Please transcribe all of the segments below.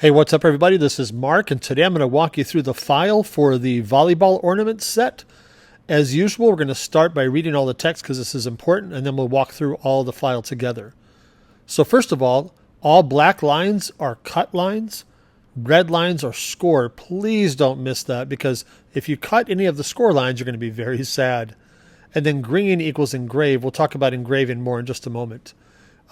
Hey, what's up everybody? This is Mark, and today I'm going to walk you through the file for the volleyball ornament set. As usual, we're going to start by reading all the text because this is important, and then we'll walk through all the file together. So first of all black lines are cut lines. Red lines are score. Please don't miss that, because if you cut any of the score lines, you're going to be very sad. And then green equals engrave. We'll talk about engraving more in just a moment.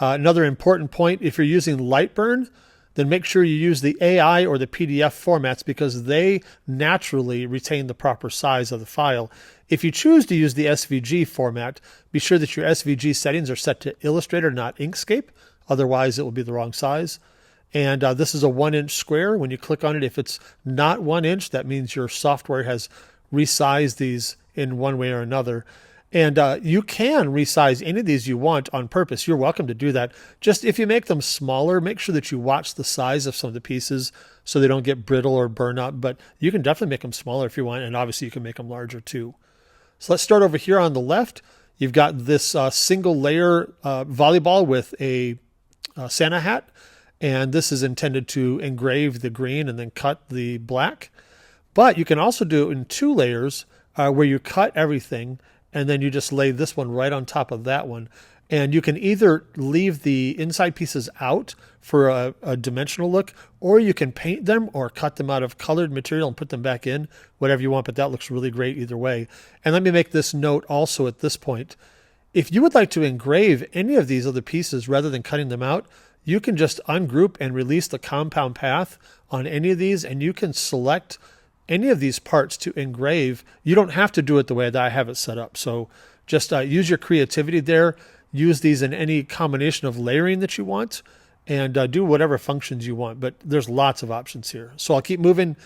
Another important point, if you're using Lightburn, then make sure you use the AI or the PDF formats because they naturally retain the proper size of the file. If you choose to use the SVG format, be sure that your SVG settings are set to Illustrator, not Inkscape. Otherwise, it will be the wrong size. And this is a 1-inch square. When you click on it, if it's not 1 inch, that means your software has resized these in one way or another. And you can resize any of these you want on purpose. You're welcome to do that. Just if you make them smaller, make sure that you watch the size of some of the pieces so they don't get brittle or burn up. But you can definitely make them smaller if you want, and obviously you can make them larger too. So let's start over here on the left. You've got this single layer volleyball with a Santa hat, and this is intended to engrave the green and then cut the black. But you can also do it in 2 layers where you cut everything and then you just lay this one right on top of that one. And you can either leave the inside pieces out for a dimensional look, or you can paint them or cut them out of colored material and put them back in, whatever you want, but that looks really great either way. And let me make this note also at this point. If you would like to engrave any of these other pieces rather than cutting them out, you can just ungroup and release the compound path on any of these, and you can select any of these parts to engrave. You don't have to do it the way that I have it set up. So just use your creativity there. Use these in any combination of layering that you want, and do whatever functions you want. But there's lots of options here. So I'll keep moving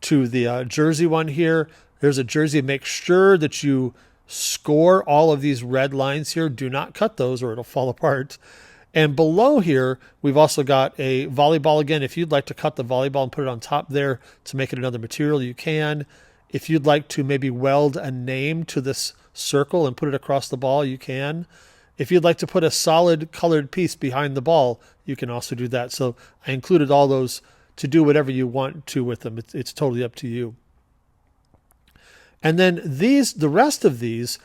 to the jersey one here. There's a jersey. Make sure that you score all of these red lines here. Do not cut those or it'll fall apart. And below here, we've also got a volleyball again. If you'd like to cut the volleyball and put it on top there to make it another material, you can. If you'd like to maybe weld a name to this circle and put it across the ball, you can. If you'd like to put a solid colored piece behind the ball, you can also do that. So I included all those to do whatever you want to with them. It's totally up to you. And then the rest of these,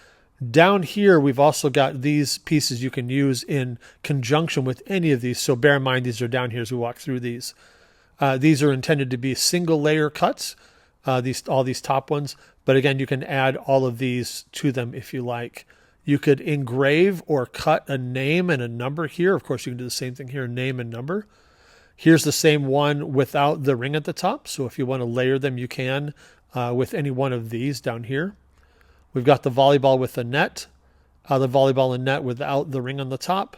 down here, we've also got these pieces you can use in conjunction with any of these. So bear in mind, these are down here as we walk through these. These are intended to be single layer cuts, all these top ones. But again, you can add all of these to them if you like. You could engrave or cut a name and a number here. Of course, you can do the same thing here, name and number. Here's the same one without the ring at the top. So if you want to layer them, you can with any one of these down here. We've got the volleyball with the net, the volleyball and net without the ring on the top.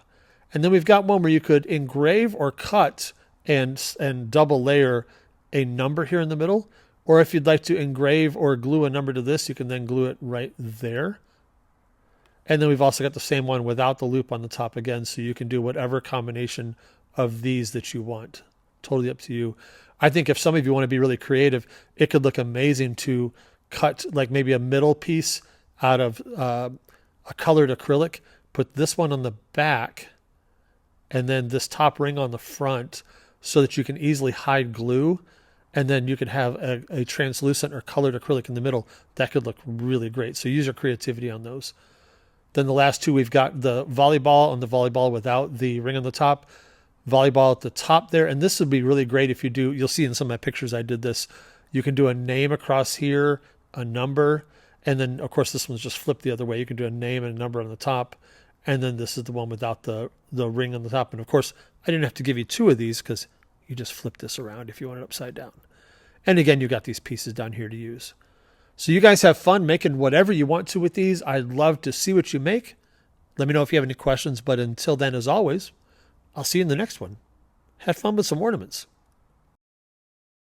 And then we've got one where you could engrave or cut and double layer a number here in the middle. Or if you'd like to engrave or glue a number to this, you can then glue it right there. And then we've also got the same one without the loop on the top again, so you can do whatever combination of these that you want. Totally up to you. I think if some of you want to be really creative, it could look amazing to cut like maybe a middle piece out of a colored acrylic, put this one on the back, and then this top ring on the front so that you can easily hide glue. And then you could have a translucent or colored acrylic in the middle. That could look really great. So use your creativity on those. Then the last two, we've got the volleyball and the volleyball without the ring on the top. Volleyball at the top there. And this would be really great if you do, you'll see in some of my pictures I did this. You can do a name across here, a number, and then of course this one's just flipped the other way. You can do a name and a number on the top, and then this is the one without the ring on the top. And of course I didn't have to give you 2 of these because you just flip this around if you want it upside down. And again, you got these pieces down here to use. So you guys have fun making whatever you want to with these. I'd love to see what you make. Let me know if you have any questions, but until then, as always, I'll see you in the next one. Have fun with some ornaments.